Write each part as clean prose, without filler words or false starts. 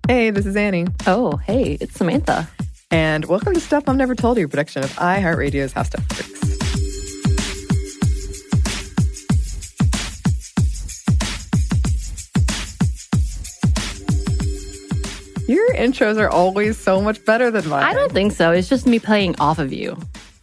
Hey, this is Anney. Oh, hey, it's Samantha. And welcome to Stuff I've Never Told You, production of iHeartRadio's How Stuff Works. Your intros are always so much better than mine. I don't think so. It's just me playing off of you.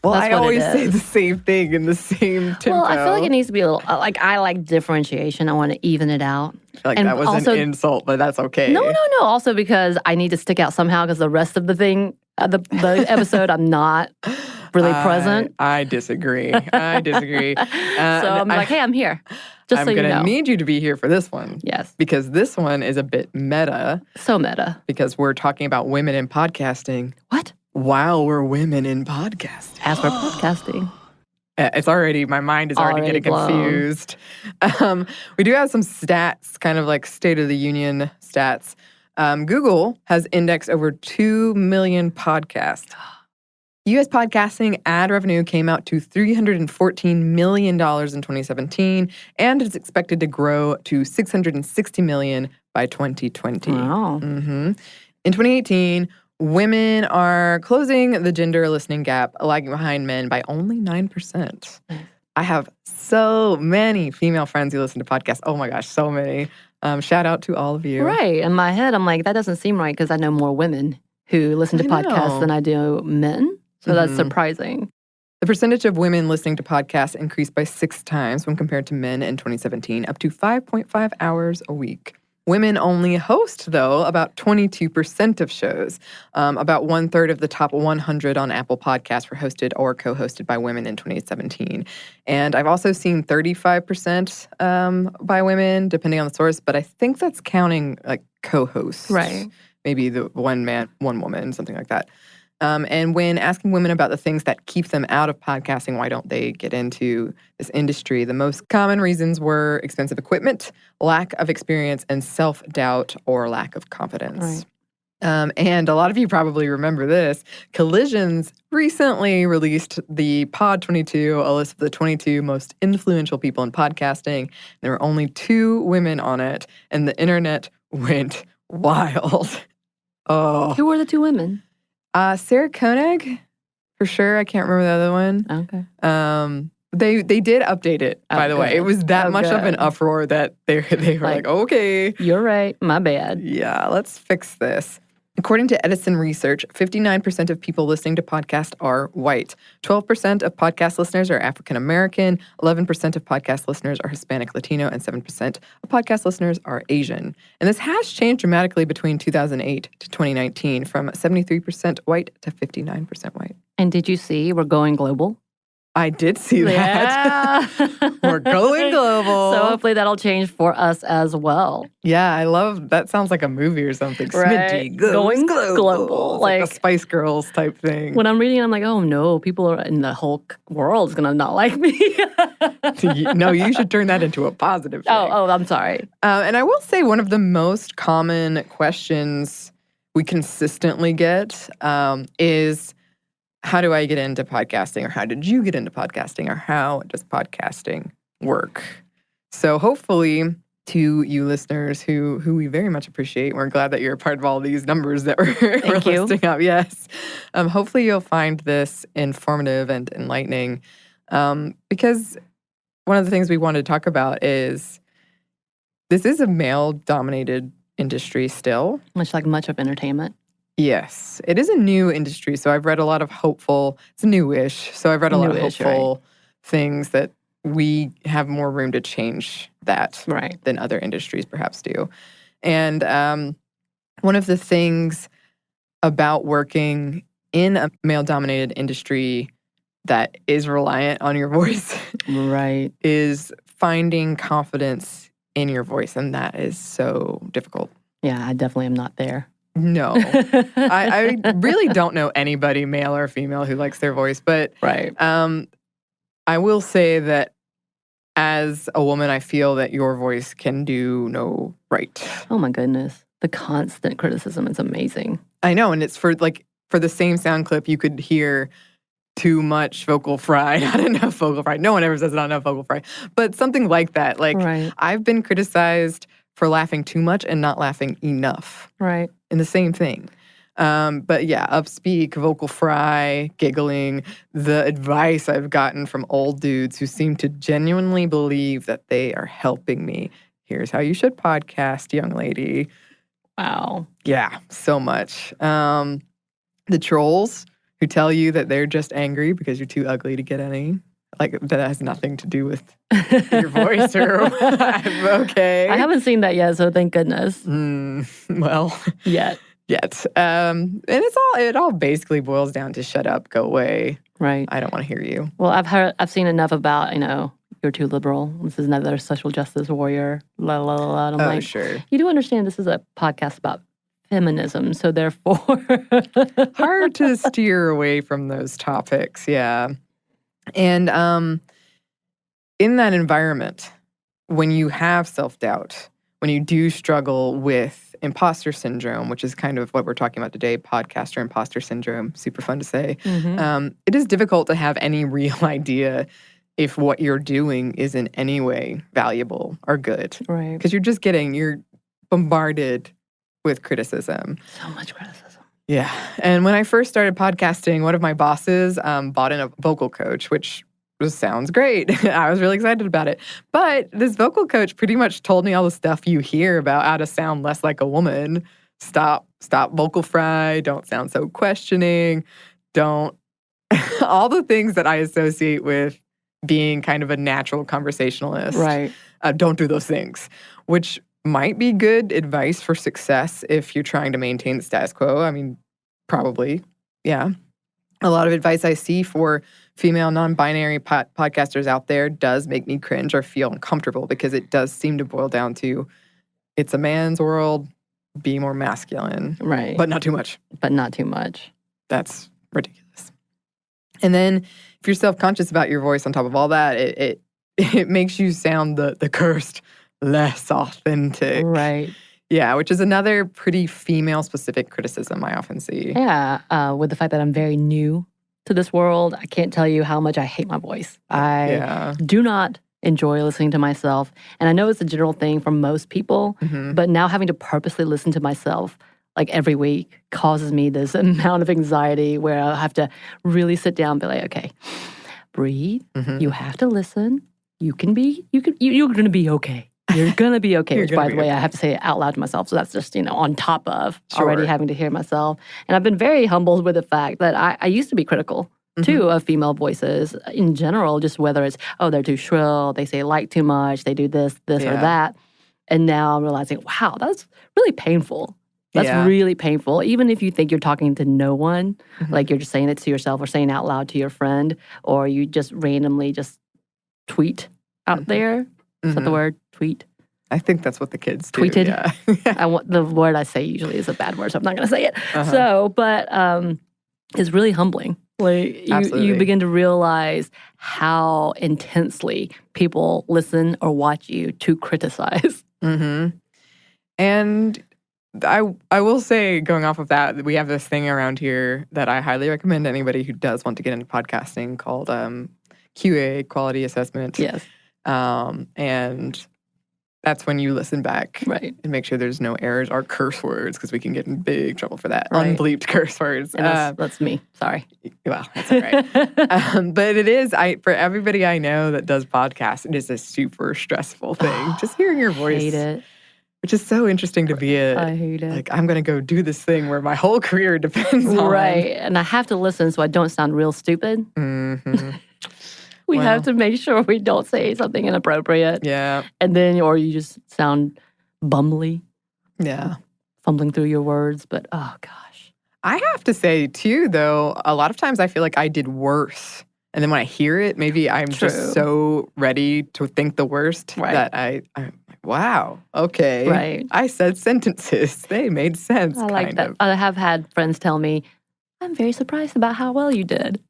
Well, That's I what always it say is. the same thing in the same tempo. Well, I feel like it needs to be a little, I like differentiation. I want to even it out. I feel like and that was also, an insult, but that's okay. No. Also because I need to stick out somehow because the rest of the thing, the episode, I'm not really present. I disagree. So I'm like, hey, I'm here. Just so you know. I'm going to need you to be here for this one. Yes. Because this one is a bit meta. So meta. Because we're talking about women in podcasting. What? While we're women in podcasting. As we're podcasting. It's already, my mind is already getting blown. confused. We do have some stats, kind of like State of the Union stats. Google has indexed over 2 million podcasts. U.S. podcasting ad revenue came out to $314 million in 2017, and it's expected to grow to $660 million by 2020. Wow. In 2018, women are closing the gender listening gap, lagging behind men by only 9%. I have so many female friends who listen to podcasts. Oh my gosh, so many. Shout out to all of you. Right. In my head, I'm like, that doesn't seem right because I know more women who listen to podcasts than I do men. So that's surprising. The percentage of women listening to podcasts increased by 6 times when compared to men in 2017, up to 5.5 hours a week. Women only host, though, about 22% of shows. About 1/3 of the top 100 on Apple Podcasts were hosted or co-hosted by women in 2017. And I've also seen 35% by women, depending on the source, but I think that's counting like co-hosts. Right. Maybe the one man, one woman, something like that. And when asking women about the things that keep them out of podcasting, why don't they get into this industry? The most common reasons were expensive equipment, lack of experience, and self-doubt or lack of confidence. Right. And a lot of you probably remember this. Collisions recently released the Pod 22, a list of the 22 most influential people in podcasting. There were only 2 women on it, and the internet went wild. Oh. Who were the 2 women? Sarah Koenig, for sure. I can't remember the other one. Okay. They did update it, by the way. It was that much of an uproar that they were like, okay. You're right. My bad. Yeah, let's fix this. According to Edison Research, 59% of people listening to podcasts are white. 12% of podcast listeners are African American. 11% of podcast listeners are Hispanic Latino. And 7% of podcast listeners are Asian. And this has changed dramatically between 2008 to 2019, from 73% white to 59% white. And did you see we're going global? I did see that. Yeah. We're going global. So hopefully that'll change for us as well. Yeah, I love that. Sounds like a movie or something. Right. Smitty goes Going global. global. Like a Spice Girls type thing. When I'm reading it, I'm like, oh no, people are in the whole world is going to not like me. No, you should turn that into a positive thing. Oh, I'm sorry. And I will say one of the most common questions we consistently get is, how do I get into podcasting? Or how did you get into podcasting? Or how does podcasting work? So hopefully, to you listeners who we very much appreciate, we're glad that you're a part of all these numbers that we're listing up. Yes. Hopefully you'll find this informative and enlightening, because one of the things we wanted to talk about is this is a male-dominated industry still. Much of entertainment. Yes, it is a new industry, so I've read a lot of hopeful, it's newish, so I've read a lot of hopeful things that we have more room to change that than other industries perhaps do. And one of the things about working in a male-dominated industry that is reliant on your voice is finding confidence in your voice, and that is so difficult. Yeah, I definitely am not there. No. I really don't know anybody, male or female, who likes their voice. But I will say that as a woman, I feel that your voice can do no right. Oh, my goodness. The constant criticism is amazing. I know. And it's for the same sound clip, you could hear too much vocal fry, not enough vocal fry. No one ever says not enough vocal fry. But something like that. I've been criticized for laughing too much and not laughing enough Right. in the same thing. But yeah, upspeak, vocal fry, giggling, the advice I've gotten from old dudes who seem to genuinely believe that they are helping me. Here's how you should podcast, young lady. Wow. Yeah, so much. The trolls who tell you that they're just angry because you're too ugly to get any. Like, that has nothing to do with your voice or okay. I haven't seen that yet, so thank goodness. Well, Yet. And it all basically boils down to shut up, go away. Right. I don't want to hear you. Well, I've seen enough about, you're too liberal. This is another social justice warrior. La la la la. And I'm like, sure. You do understand this is a podcast about feminism, so therefore hard to steer away from those topics, yeah. And in that environment, when you have self-doubt, when you do struggle with imposter syndrome, which is kind of what we're talking about today, podcaster imposter syndrome, super fun to say, it is difficult to have any real idea if what you're doing is in any way valuable or good. Right. Because you're bombarded with criticism. So much criticism. Yeah. And when I first started podcasting, one of my bosses bought in a vocal coach, which sounds great. I was really excited about it. But this vocal coach pretty much told me all the stuff you hear about how to sound less like a woman. Stop vocal fry. Don't sound so questioning. Don't. All the things that I associate with being kind of a natural conversationalist. Right. Don't do those things, which might be good advice for success if you're trying to maintain the status quo. I mean, probably, yeah. A lot of advice I see for female non-binary podcasters out there does make me cringe or feel uncomfortable because it does seem to boil down to it's a man's world, be more masculine. Right. But not too much. But not too much. That's ridiculous. And then if you're self-conscious about your voice on top of all that, it makes you sound the cursed less authentic. Right. Yeah, which is another pretty female-specific criticism I often see. Yeah, with the fact that I'm very new to this world, I can't tell you how much I hate my voice. I do not enjoy listening to myself. And I know it's a general thing for most people, but now having to purposely listen to myself like every week causes me this amount of anxiety where I have to really sit down and be like, okay, breathe. You have to listen. You're going to be okay. You're going to be okay, which, by the way, I have to say it out loud to myself. So that's just, on top of already having to hear myself. And I've been very humbled with the fact that I used to be critical, too, of female voices in general, just whether it's, they're too shrill, they say like too much, they do this or that. And now I'm realizing, wow, that's really painful. That's really painful. Even if you think you're talking to no one, like you're just saying it to yourself or saying out loud to your friend, or you just randomly just tweet out there. Is that the word? Tweet? I think that's what the kids do. Tweeted? Yeah. The word I say usually is a bad word, so I'm not going to say it. But it's really humbling. Like you begin to realize how intensely people listen or watch you to criticize. And I will say, going off of that, we have this thing around here that I highly recommend anybody who does want to get into podcasting called QA, quality assessment. Yes. And that's when you listen back and make sure there's no errors or curse words, because we can get in big trouble for that. Unbleeped curse words. And that's me. Sorry. Well, that's all right. But it is, for everybody I know that does podcasts, it is a super stressful thing. Just hearing your voice. I hate it. Which is so interesting to be I hate it. Like, I'm going to go do this thing where my whole career depends on. Right. And I have to listen so I don't sound real stupid. We have to make sure we don't say something inappropriate. Yeah. And then, or you just sound bumbly. Yeah. Fumbling through your words. But, oh, gosh. I have to say, too, though, a lot of times I feel like I did worse. And then when I hear it, maybe I'm just so ready to think the worst that I'm like, wow, okay. Right. I said sentences. They made sense, I like that. I have had friends tell me, I'm very surprised about how well you did.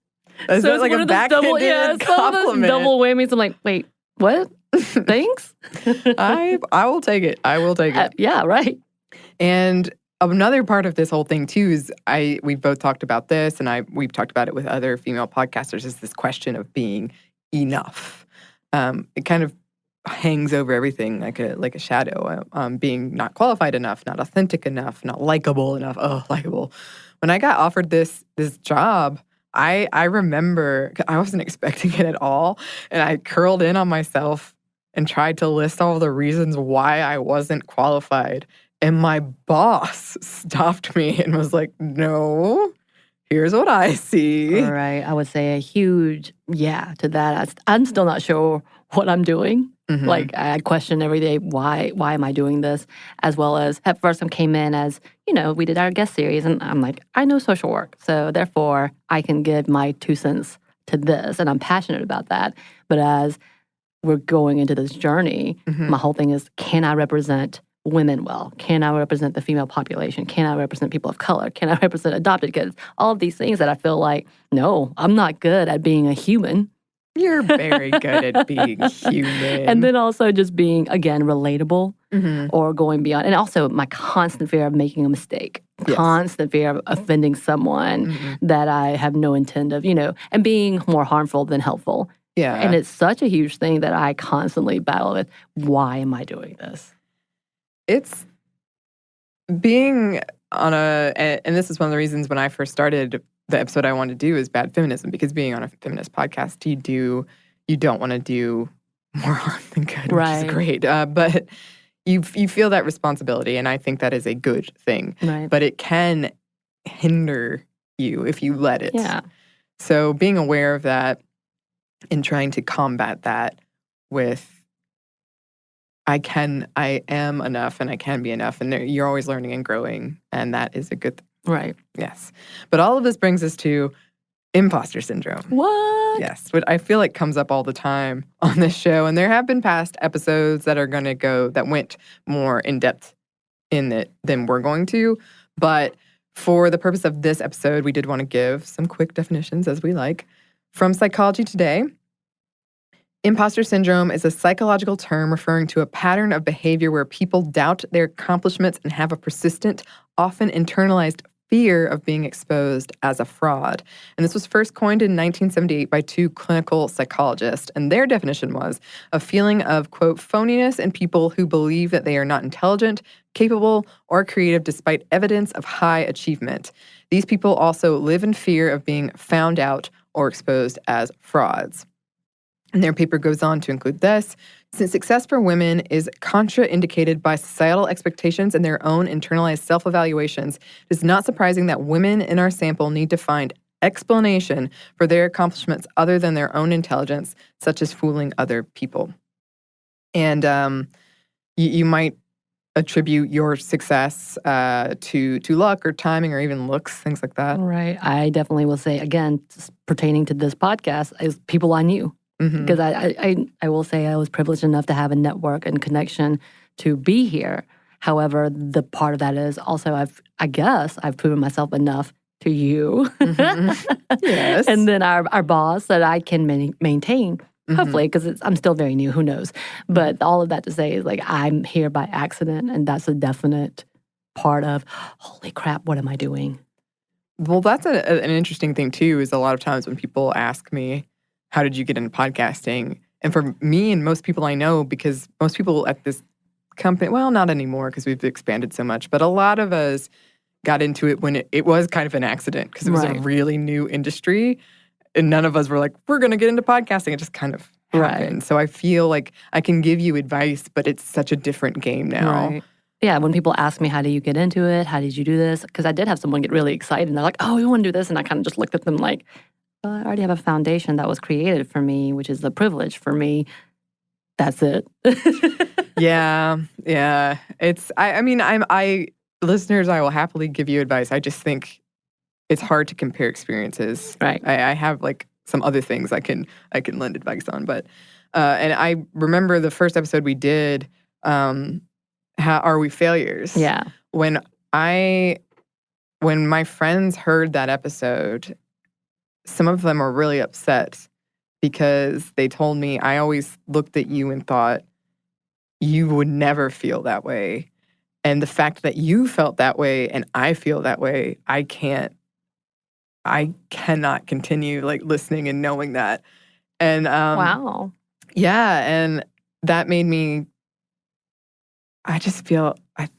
Is that like a backhanded compliment? Double whammies. I'm like, wait, what? Thanks? I will take it. I will take it. Yeah, right. And another part of this whole thing, too, is we've both talked about this, and we've talked about it with other female podcasters, is this question of being enough. It kind of hangs over everything like a shadow. Being not qualified enough, not authentic enough, not likable enough. Oh, likable. When I got offered this job, I remember I wasn't expecting it at all, and I curled in on myself and tried to list all the reasons why I wasn't qualified. And my boss stopped me and was like, "No, here's what I see." Right. I would say a huge yeah to that. I'm still not sure what I'm doing. Mm-hmm. Like, I question every day, why am I doing this? As well as, at first I came in as, we did our guest series, and I'm like, I know social work, so therefore I can give my 2 cents to this, and I'm passionate about that. But as we're going into this journey, my whole thing is, can I represent women well? Can I represent the female population? Can I represent people of color? Can I represent adopted kids? All of these things that I feel like, no, I'm not good at being a human. You're very good at being human. And then also just being, again, relatable Mm-hmm. or going beyond. And also my constant fear of making a mistake, Yes. constant fear of offending someone that I have no intent of, and being more harmful than helpful. Yeah. And it's such a huge thing that I constantly battle with. Why am I doing this? It's being on and this is one of the reasons when I first started the episode I wanted to do is bad feminism, because being on a feminist podcast, you don't want to do more harm than good, which is great. But you feel that responsibility, and I think that is a good thing. Right. But it can hinder you if you let it. Yeah. So being aware of that and trying to combat that with I am enough and I can be enough. And you're always learning and growing. And that is a good thing. Right. Yes. But all of this brings us to imposter syndrome. What? Yes. What I feel like comes up all the time on this show. And there have been past episodes that went more in depth in it than we're going to. But for the purpose of this episode, we did want to give some quick definitions, as we like. From Psychology Today, imposter syndrome is a psychological term referring to a pattern of behavior where people doubt their accomplishments and have a persistent, often internalized fear of being exposed as a fraud. And this was first coined in 1978 by 2 clinical psychologists. And their definition was a feeling of, quote, phoniness in people who believe that they are not intelligent, capable, or creative despite evidence of high achievement. These people also live in fear of being found out or exposed as frauds. And their paper goes on to include this. Since success for women is contraindicated by societal expectations and their own internalized self-evaluations, it is not surprising that women in our sample need to find explanation for their accomplishments other than their own intelligence, such as fooling other people. And you might attribute your success to luck or timing or even looks, things like that. Right. I definitely will say, again, pertaining to this podcast, is people I knew. Because I will say I was privileged enough to have a network and connection to be here. However, the part of that is also I guess I've proven myself enough to you. Yes. And then our boss that I can maintain, hopefully, because I'm still very new, who knows. But all of that to say is like I'm here by accident, and that's a definite part of, holy crap, what am I doing? Well, that's an interesting thing too, is a lot of times when people ask me, how did you get into podcasting? And for me and most people I know, because most people at this company, well, not anymore because we've expanded so much, but a lot of us got into it when it was kind of an accident because it was a really new industry. And none of us were like, we're going to get into podcasting. It just kind of happened. Right. So I feel like I can give you advice, but it's such a different game now. Right. Yeah, when people ask me, how do you get into it? How did you do this? Because I did have someone get really excited. And they're like, oh, we want to do this. And I kind of just looked at them like, well, I already have a foundation that was created for me, which is the privilege for me. That's it. Yeah. It's, listeners, I will happily give you advice. I just think it's hard to compare experiences. Right. I have like some other things I can lend advice on. But, and I remember the first episode we did, how are we failures? Yeah. When my friends heard that episode, some of them were really upset because they told me, I always looked at you and thought you would never feel that way. And the fact that you felt that way and I feel that way, I cannot continue like listening and knowing that. And wow. Yeah, and that made me, I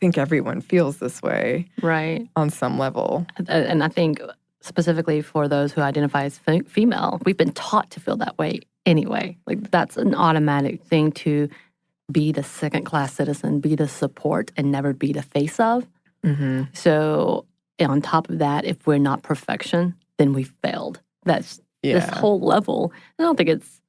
think everyone feels this way. Right. On some level. And I think specifically for those who identify as female, we've been taught to feel that way anyway. Like that's an automatic thing to be the second-class citizen, be the support, and never be the face of. Mm-hmm. So on top of that, if we're not perfection, then we failed. That's this whole level. I don't think it's.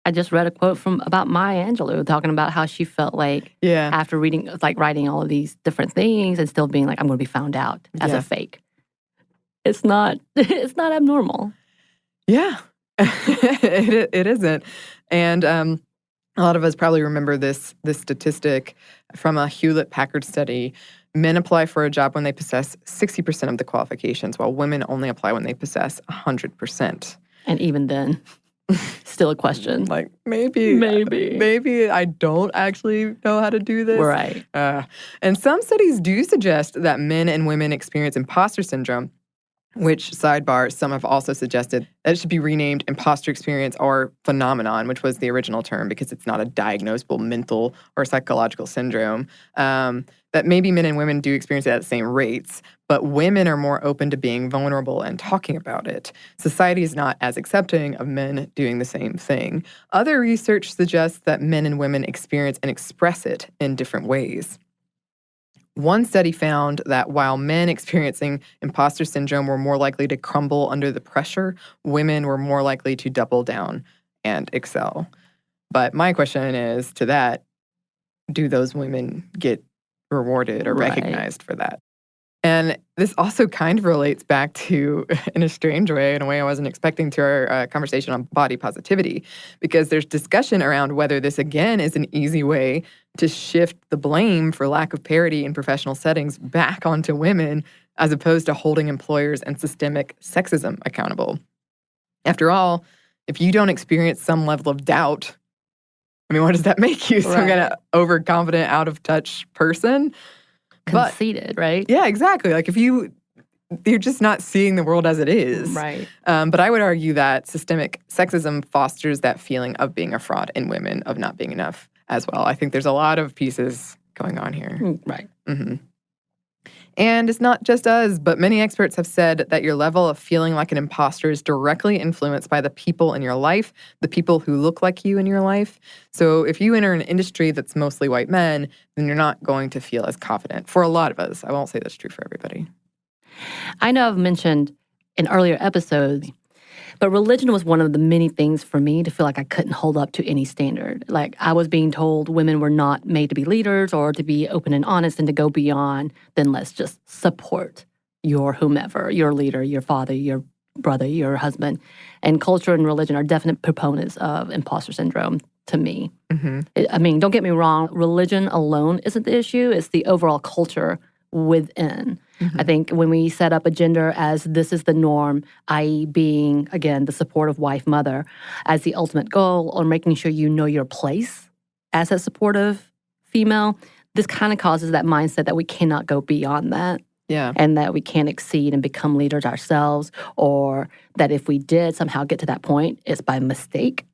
I just read a quote about Maya Angelou talking about how she felt like after writing all of these different things and still being like, I'm going to be found out as a fake. It's not abnormal. Yeah, it isn't. And a lot of us probably remember this statistic from a Hewlett-Packard study. Men apply for a job when they possess 60% of the qualifications, while women only apply when they possess 100%. And even then, still a question. Like, maybe I don't actually know how to do this. Right. And some studies do suggest that men and women experience imposter syndrome, which, sidebar, some have also suggested that it should be renamed imposter experience or phenomenon, which was the original term because it's not a diagnosable mental or psychological syndrome. That maybe men and women do experience it at the same rates, but women are more open to being vulnerable and talking about it. Society is not as accepting of men doing the same thing. Other research suggests that men and women experience and express it in different ways. One study found that while men experiencing imposter syndrome were more likely to crumble under the pressure, women were more likely to double down and excel. But my question is to that, do those women get rewarded or recognized for that? And this also kind of relates back to, in a strange way, in a way I wasn't expecting, to our conversation on body positivity, because there's discussion around whether this, again, is an easy way to shift the blame for lack of parity in professional settings back onto women, as opposed to holding employers and systemic sexism accountable. After all, if you don't experience some level of doubt, I mean, what does that make you? Some kind of overconfident, out-of-touch person? Conceited, right? Yeah, exactly. Like if you're just not seeing the world as it is. Right. But I would argue that systemic sexism fosters that feeling of being a fraud in women, of not being enough as well. I think there's a lot of pieces going on here. Right. Mm-hmm. And it's not just us, but many experts have said that your level of feeling like an imposter is directly influenced by the people in your life, the people who look like you in your life. So if you enter an industry that's mostly white men, then you're not going to feel as confident. For a lot of us. I won't say that's true for everybody. I know I've mentioned in earlier episodes, but religion was one of the many things for me to feel like I couldn't hold up to any standard. Like I was being told women were not made to be leaders or to be open and honest and to go beyond, then let's just support your whomever, your leader, your father, your brother, your husband. And culture and religion are definite proponents of imposter syndrome to me. Mm-hmm. I mean, don't get me wrong, religion alone isn't the issue. It's the overall culture within. Mm-hmm. I think when we set up a gender as this is the norm, i.e. being, again, the supportive wife, mother, as the ultimate goal, or making sure you know your place as a supportive female, this kind of causes that mindset that we cannot go beyond that. Yeah. And that we can't exceed and become leaders ourselves, or that if we did somehow get to that point, it's by mistake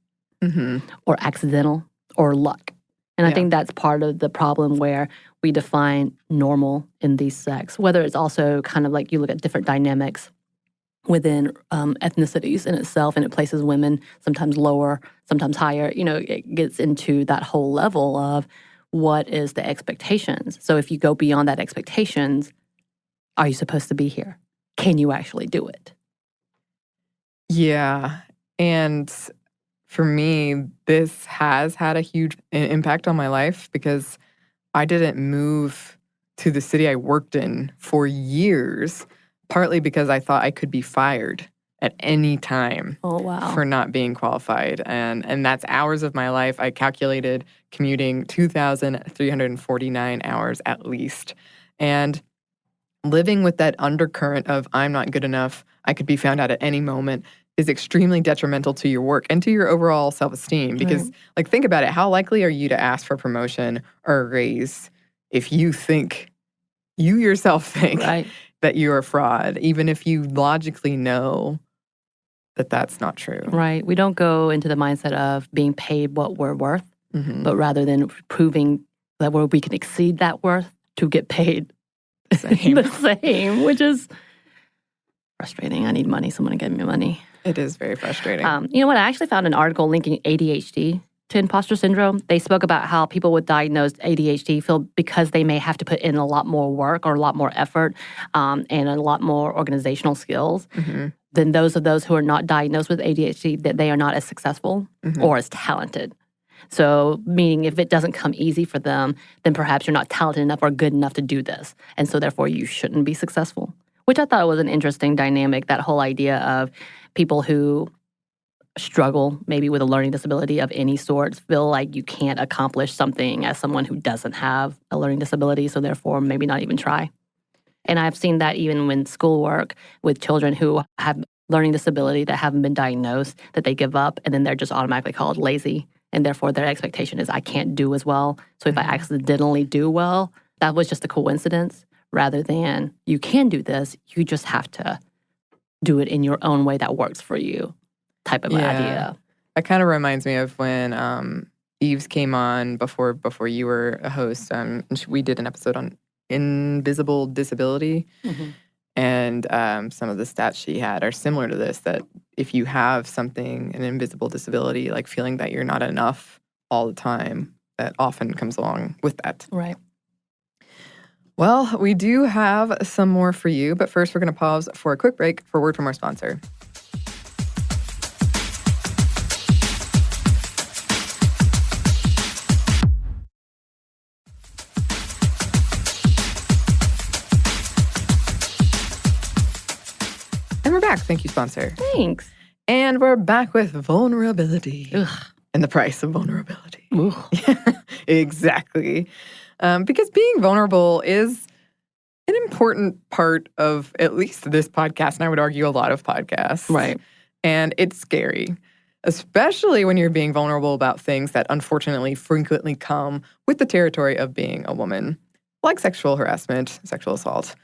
or accidental or luck. And I think that's part of the problem where we define normal in these sects, whether it's also kind of like you look at different dynamics within ethnicities in itself, and it places women sometimes lower, sometimes higher. You know, it gets into that whole level of what is the expectations. So if you go beyond that expectations, are you supposed to be here? Can you actually do it? Yeah. And for me, this has had a huge impact on my life because I didn't move to the city I worked in for years, partly because I thought I could be fired at any time for not being qualified. And that's hours of my life. I calculated commuting 2,349 hours at least. And living with that undercurrent of I'm not good enough, I could be found out at any moment, is extremely detrimental to your work and to your overall self-esteem. Because, like, think about it. How likely are you to ask for a promotion or a raise if you yourself think that you're a fraud, even if you logically know that that's not true? Right. We don't go into the mindset of being paid what we're worth. but rather than proving that where we can exceed that worth to get paid the same, which is frustrating. I need money. Someone to give me money. It is very frustrating. You know what? I actually found an article linking ADHD to imposter syndrome. They spoke about how people with diagnosed ADHD feel because they may have to put in a lot more work or a lot more effort and a lot more organizational skills than those who are not diagnosed with ADHD, that they are not as successful or as talented. So meaning if it doesn't come easy for them, then perhaps you're not talented enough or good enough to do this. And so therefore you shouldn't be successful, which I thought was an interesting dynamic, that whole idea of people who struggle maybe with a learning disability of any sort feel like you can't accomplish something as someone who doesn't have a learning disability, so therefore maybe not even try. And I've seen that even when schoolwork with children who have learning disability that haven't been diagnosed, that they give up and then they're just automatically called lazy. And therefore their expectation is I can't do as well. So if I accidentally do well, that was just a coincidence rather than you can do this. You just have to do it in your own way that works for you type of idea. That kind of reminds me of when Eves came on before you were a host. And we did an episode on invisible disability. And some of the stats she had are similar to this, that if you have something, an invisible disability, like feeling that you're not enough all the time, that often comes along with that. Right. Well, we do have some more for you, but first we're going to pause for a quick break for a word from our sponsor. And we're back. Thank you, sponsor. Thanks. And we're back with vulnerability. Ugh. And the price of vulnerability. Ooh. Exactly. Because being vulnerable is an important part of at least this podcast, and I would argue a lot of podcasts. Right. And it's scary, especially when you're being vulnerable about things that unfortunately frequently come with the territory of being a woman, like sexual harassment, sexual assault.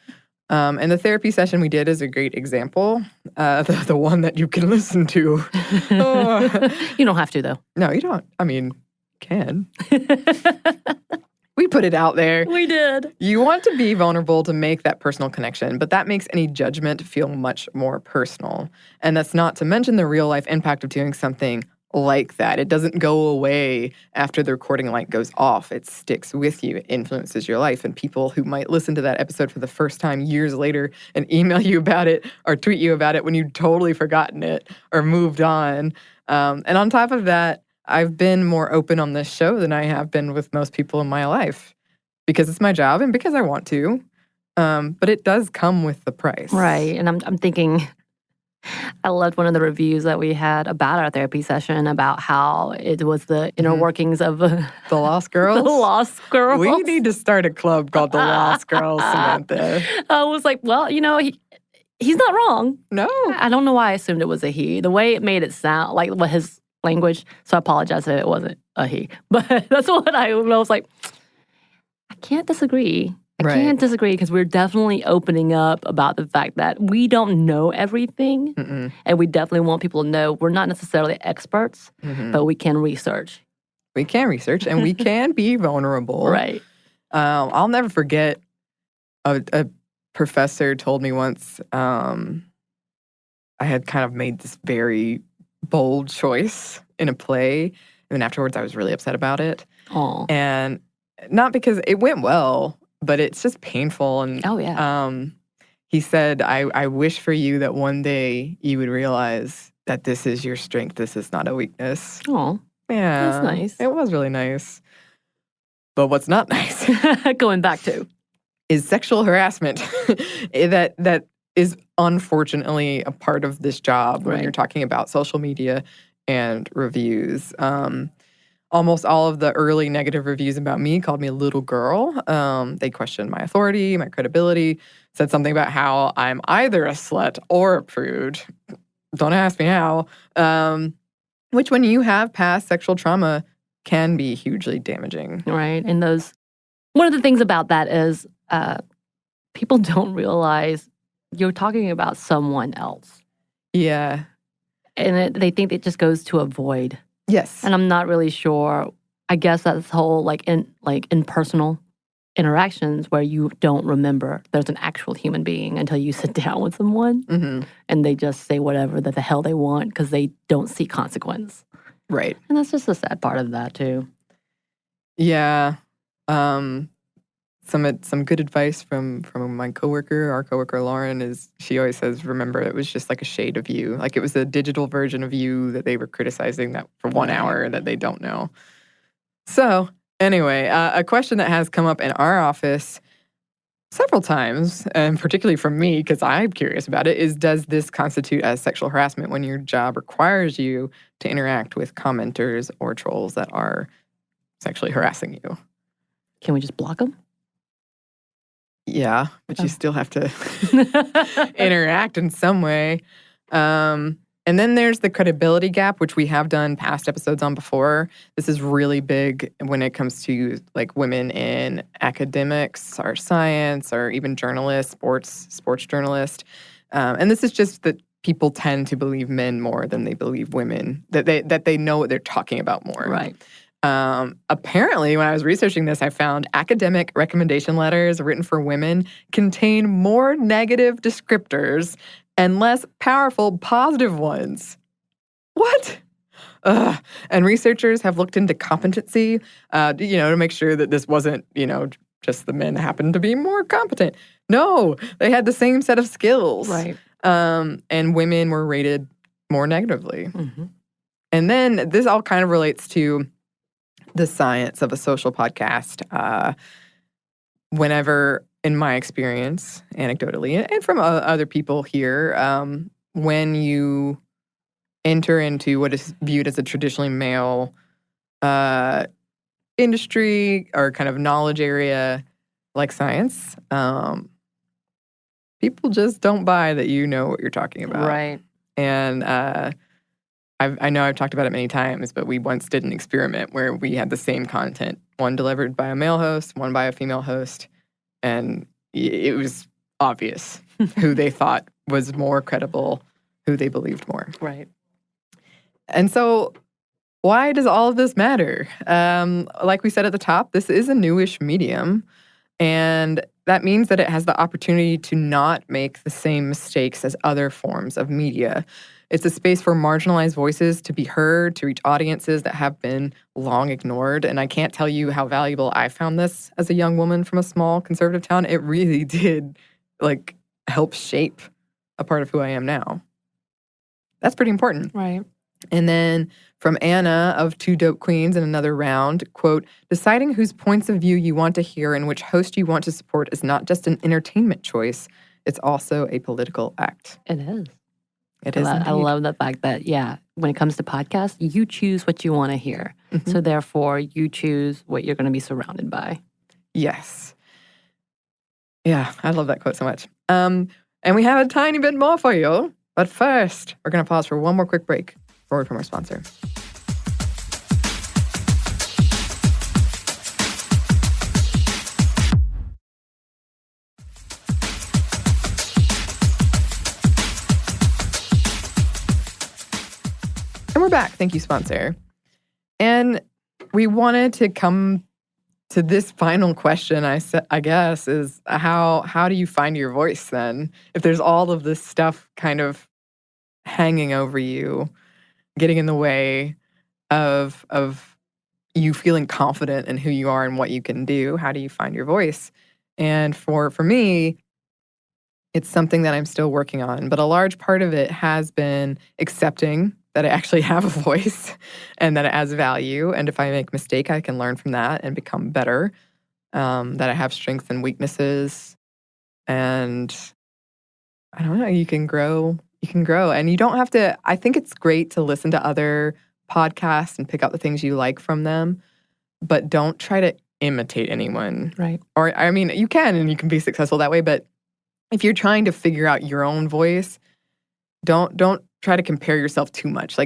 And the therapy session we did is a great example, the one that you can listen to. You don't have to, though. No, you don't. I mean, you can. We put it out there. We did. You want to be vulnerable to make that personal connection, but that makes any judgment feel much more personal. And that's not to mention the real-life impact of doing something like that. It doesn't go away after the recording light goes off. It sticks with you. It influences your life. And people who might listen to that episode for the first time years later and email you about it or tweet you about it when you've totally forgotten it or moved on. And on top of that, I've been more open on this show than I have been with most people in my life because it's my job and because I want to. But it does come with the price. Right. And I'm thinking, I loved one of the reviews that we had about our therapy session about how it was the inner workings of the Lost Girls. The Lost Girls. We need to start a club called the Lost Girls, Samantha. I was like, well, you know, he's not wrong. No. I don't know why I assumed it was a he. The way it made it sound, like what his language, so I apologize if it wasn't a he. But that's what I was like, I can't disagree. I can't disagree because we're definitely opening up about the fact that we don't know everything. And we definitely want people to know we're not necessarily experts, but we can research. We can research and we can be vulnerable. Right. I'll never forget a professor told me once I had kind of made this very bold choice in a play. And then afterwards I was really upset about it. Aww. And not because it went well, but it's just painful. And oh, yeah. He said, I wish for you that one day you would realize that this is your strength. This is not a weakness. Oh, yeah. That's nice. It was really nice. But what's not nice, going back to, is sexual harassment. that is unfortunately a part of this job when you're talking about social media and reviews. Almost all of the early negative reviews about me called me a little girl. They questioned my authority, my credibility, said something about how I'm either a slut or a prude. Don't ask me how. Which, when you have past sexual trauma, can be hugely damaging. Right. And one of the things about that is people don't realize you're talking about someone else. Yeah. And they think it just goes to avoid. Yes. And I'm not really sure. I guess that's whole in personal interactions where you don't remember there's an actual human being until you sit down with someone and they just say whatever the hell they want because they don't see consequence. Right. And that's just a sad part of that too. Yeah. Some good advice from my coworker, our coworker Lauren, is she always says, remember, it was just like a shade of you. Like it was a digital version of you that they were criticizing that for 1 hour that they don't know. So anyway, a question that has come up in our office several times, and particularly from me, because I'm curious about it, is does this constitute as sexual harassment when your job requires you to interact with commenters or trolls that are sexually harassing you? Can we just block them? Yeah, but you still have to interact in some way. And then there's the credibility gap, which we have done past episodes on before. This is really big when it comes to like women in academics or science or even journalists, sports journalists. And this is just that people tend to believe men more than they believe women, that they know what they're talking about more. Right. Apparently, when I was researching this, I found academic recommendation letters written for women contain more negative descriptors and less powerful positive ones. What? And researchers have looked into competency, to make sure that this wasn't, just the men happened to be more competent. No, they had the same set of skills. Right. And women were rated more negatively. Mm-hmm. And then this all kind of relates to the science of a social podcast. Whenever, in my experience, anecdotally, and from other people here, when you enter into what is viewed as a traditionally male industry or kind of knowledge area like science, people just don't buy that you know what you're talking about. Right. And I know I've talked about it many times, but we once did an experiment where we had the same content, one delivered by a male host, one by a female host, and it was obvious who they thought was more credible, who they believed more. Right. And so why does all of this matter? Like we said at the top, this is a newish medium, and that means that it has the opportunity to not make the same mistakes as other forms of media. It's a space for marginalized voices to be heard, to reach audiences that have been long ignored. And I can't tell you how valuable I found this as a young woman from a small conservative town. It really did, help shape a part of who I am now. That's pretty important. Right. And then from Anna of Two Dope Queens in another round, quote, deciding whose points of view you want to hear and which host you want to support is not just an entertainment choice. It's also a political act. It is. It is. I love the fact that, when it comes to podcasts, you choose what you want to hear. Mm-hmm. So therefore, you choose what you're going to be surrounded by. Yes. Yeah, I love that quote so much. And we have a tiny bit more for you. But first, we're going to pause for one more quick break. Word from our sponsor. And we're back. Thank you, sponsor. And we wanted to come to this final question, I guess, is how do you find your voice then? If there's all of this stuff kind of hanging over you, getting in the way of you feeling confident in who you are and what you can do, how do you find your voice? And for me, it's something that I'm still working on. But a large part of it has been accepting that I actually have a voice and that it has value. And if I make a mistake, I can learn from that and become better. That I have strengths and weaknesses. And I don't know, you can grow. You can grow. And you don't have to, I think it's great to listen to other podcasts and pick out the things you like from them. But don't try to imitate anyone. Right. Or, I mean, you can and you can be successful that way. But if you're trying to figure out your own voice, don't try to compare yourself too much.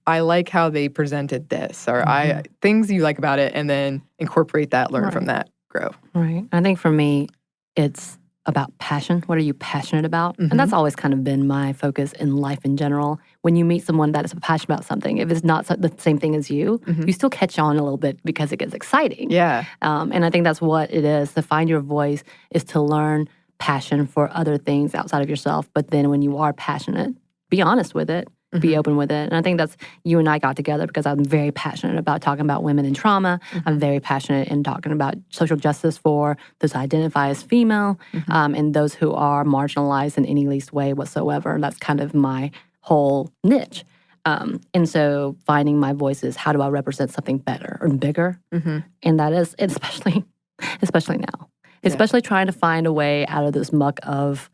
I like how they presented this, or things you like about it, and then incorporate that, learn from that, grow. Right. I think for me, it's about passion. What are you passionate about? And that's always kind of been my focus in life in general. When you meet someone that is passionate about something, if it's not the same thing as you, you still catch on a little bit because it gets exciting. Yeah. And I think that's what it is. To find your voice is to learn passion for other things outside of yourself. But then when you are passionate, be honest with it. Be open with it. And I think that's, you and I got together because I'm very passionate about talking about women and trauma. I'm very passionate in talking about social justice for those who identify as female and those who are marginalized in any least way whatsoever. That's kind of my whole niche. And so finding my voice is, how do I represent something better and bigger? And that is, especially now, especially trying to find a way out of this muck of,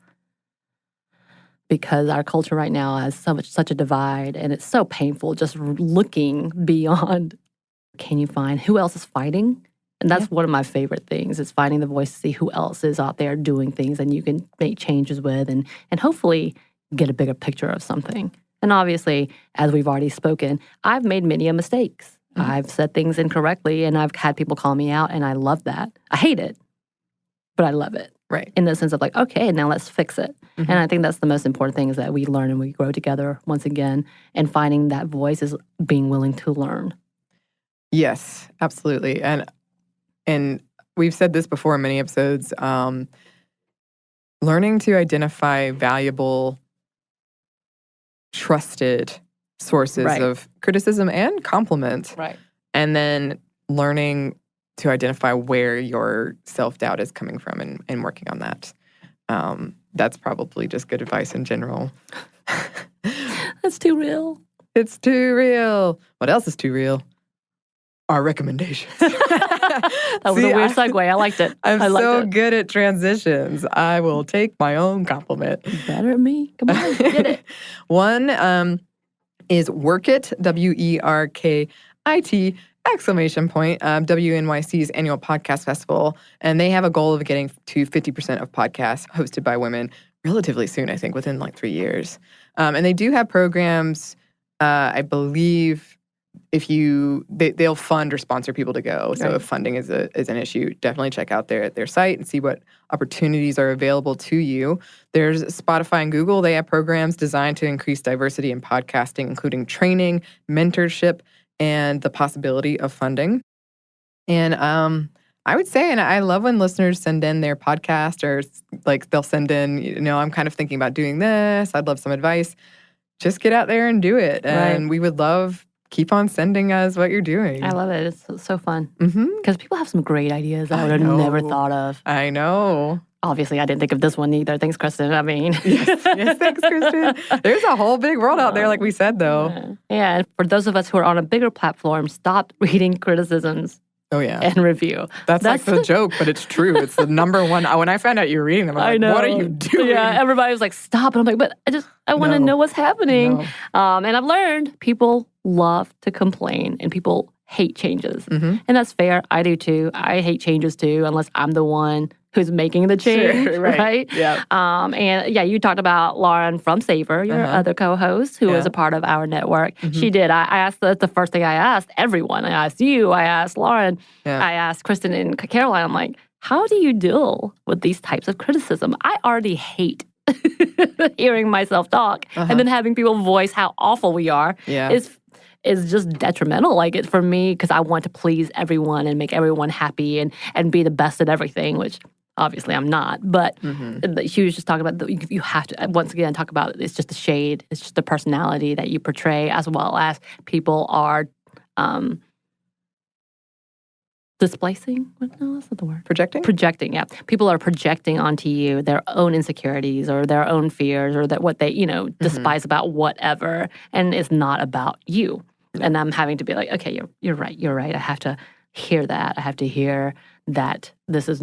because our culture right now has such a divide, and it's so painful just looking beyond. Can you find who else is fighting? And that's one of my favorite things, is finding the voice to see who else is out there doing things and you can make changes with and hopefully get a bigger picture of something. And obviously, as we've already spoken, I've made many mistakes. I've said things incorrectly, and I've had people call me out, and I love that. I hate it, but I love it. Right. In the sense of like, okay, now let's fix it. And I think that's the most important thing, is that we learn and we grow together once again. And finding that voice is being willing to learn. Yes, absolutely. And we've said this before in many episodes, learning to identify valuable, trusted sources of criticism and compliment. Right. And then learning to identify where your self-doubt is coming from and working on that. That's probably just good advice in general. That's too real. It's too real. What else is too real? Our recommendations. That was a weird segue. I liked it. I'm so good at transitions. I will take my own compliment. Better at me. Come on, get it. One is Work It, WERKIT, WNYC's annual podcast festival. And they have a goal of getting to 50% of podcasts hosted by women relatively soon, I think, within like 3 years. And they do have programs, I believe, they'll fund or sponsor people to go. So if funding is an issue, definitely check out their site and see what opportunities are available to you. There's Spotify and Google. They have programs designed to increase diversity in podcasting, including training, mentorship, and the possibility of funding. And I would say, and I love when listeners send in their podcast, or like they'll send in, I'm kind of thinking about doing this. I'd love some advice. Just get out there and do it. And we would love, keep on sending us what you're doing. I love it. It's so fun. Because people have some great ideas that I would have never thought of. I know. Obviously, I didn't think of this one either. Thanks, Kristen. I mean. yes, thanks, Kristen. There's a whole big world out there, like we said, though. Yeah, and for those of us who are on a bigger platform, stop reading criticisms. Oh, yeah. And review. That's like the joke, but it's true. It's the number one. When I found out you were reading them, I'm like, what are you doing? Yeah, everybody was like, stop. And I'm like, but I want to know what's happening. No. And I've learned people love to complain and people hate changes. And that's fair. I do too. I hate changes too, unless I'm the one who's making the change, sure, right? Yeah. And yeah, you talked about Lauren from Savor, your other co-host, who is a part of our network. She did. I asked, that's the first thing I asked everyone. I asked you, I asked Lauren, I asked Kristen and Caroline. I'm like, how do you deal with these types of criticism? I already hate hearing myself talk and then having people voice how awful we are is just detrimental. Like it for me, because I want to please everyone and make everyone happy and be the best at everything, which obviously I'm not. But she was just talking about you have to, once again, talk about it's just the shade. It's just the personality that you portray, as well as people are displacing? No, that's not the word. Projecting? Projecting, yeah. People are projecting onto you their own insecurities or their own fears or that what they, despise about whatever. And it's not about you. Yeah. And I'm having to be like, okay, you're right. I have to hear that. I have to hear that this is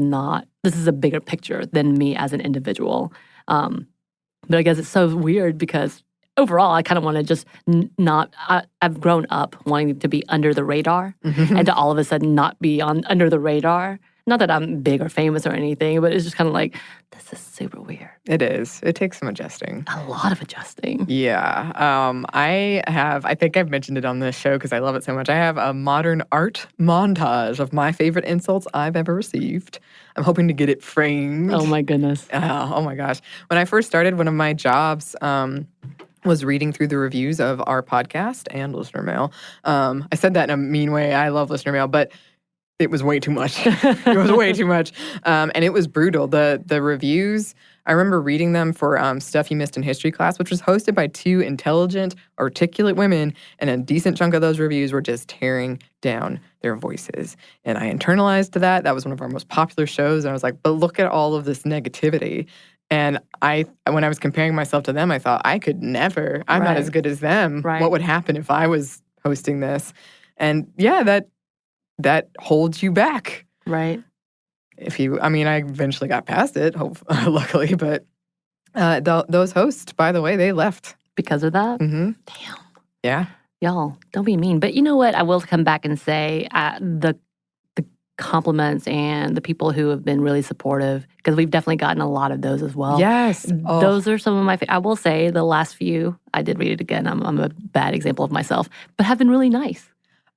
a bigger picture than me as an individual. But I guess it's so weird because overall, I kind of want to just I've grown up wanting to be under the radar and to all of a sudden not be under the radar. Not that I'm big or famous or anything, but it's just kind of like, this is super weird. It is. It takes some adjusting. A lot of adjusting. Yeah. I think I've mentioned it on this show because I love it so much. I have a modern art montage of my favorite insults I've ever received. I'm hoping to get it framed. Oh, my goodness. Oh, my gosh. When I first started, one of my jobs was reading through the reviews of our podcast and listener mail. I said that in a mean way. I love listener mail, but it was way too much. It was way too much. And it was brutal. The reviews, I remember reading them for Stuff You Missed in History class, which was hosted by two intelligent, articulate women, and a decent chunk of those reviews were just tearing down their voices. And I internalized that. That was one of our most popular shows. And I was like, but look at all of this negativity. And when I was comparing myself to them, I thought, I could never. I'm not as good as them. Right. What would happen if I was hosting this? And yeah, that holds you back. Right. I eventually got past it, luckily, but those hosts, by the way, they left. Because of that? Mm-hmm. Damn. Yeah. Y'all, don't be mean. But you know what? I will come back and say the compliments and the people who have been really supportive, because we've definitely gotten a lot of those as well. Yes. Those are some of my I will say the last few, I did read it again. I'm a bad example of myself, but have been really nice.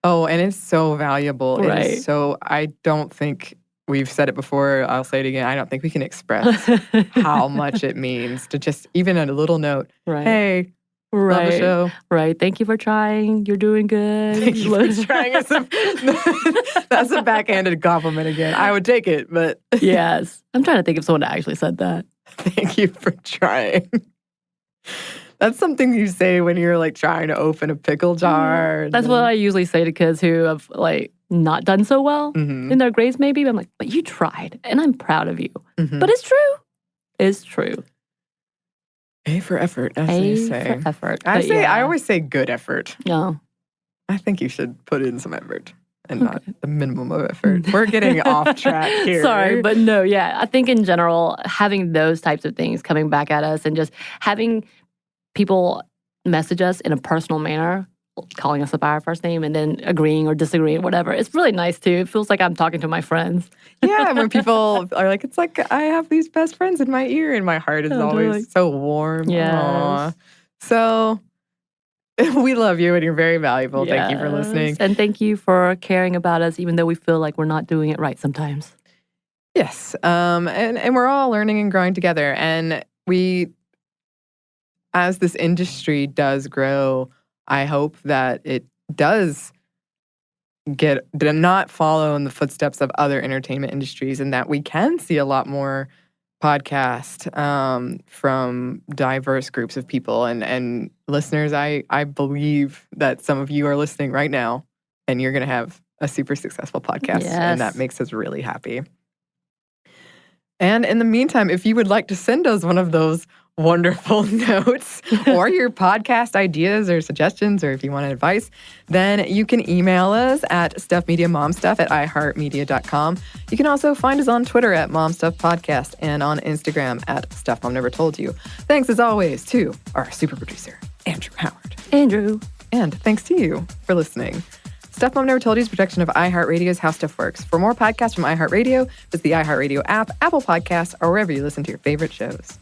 Oh, and it's so valuable. Right. It is so, I don't think, we've said it before, I'll say it again, I don't think we can express how much it means to just, even a little note, hey, love the show. Right. Thank you for trying. You're doing good. Thank you for trying. That's a backhanded compliment again. I would take it, but... Yes. I'm trying to think of someone that actually said that. Thank you for trying. That's something you say when you're like trying to open a pickle jar. That's what I usually say to kids who have like not done so well in their grades maybe. But I'm like, but you tried and I'm proud of you. Mm-hmm. But it's true. It's true. A for effort, as they say. A for effort. I always say good effort. No. I think you should put in some effort and not the minimum of effort. We're getting off track here. Sorry, but no, yeah. I think in general, having those types of things coming back at us and just having people message us in a personal manner, calling us by our first name and then agreeing or disagreeing, whatever. It's really nice too. It feels like I'm talking to my friends. Yeah, when people are like, it's like I have these best friends in my ear and my heart is always so warm. Yes. So we love you and you're very valuable. Yes. Thank you for listening. And thank you for caring about us even though we feel like we're not doing it right sometimes. Yes. And we're all learning and growing together. And as this industry does grow, I hope that it does not follow in the footsteps of other entertainment industries and that we can see a lot more podcasts from diverse groups of people. And listeners, I believe that some of you are listening right now and you're going to have a super successful podcast. Yes. And that makes us really happy. And in the meantime, if you would like to send us one of those wonderful notes or your podcast ideas or suggestions, or if you want advice, then you can email us at stuffmediamomstuff@iheartmedia.com. You can also find us on Twitter at momstuffpodcast and on Instagram at stuffmomnevertoldyou. Thanks as always to our super producer, Andrew Howard. Andrew. And thanks to you for listening. Stuff Mom Never Told You is a production of iHeartRadio's How Stuff Works. For more podcasts from iHeartRadio, visit the iHeartRadio app, Apple Podcasts, or wherever you listen to your favorite shows.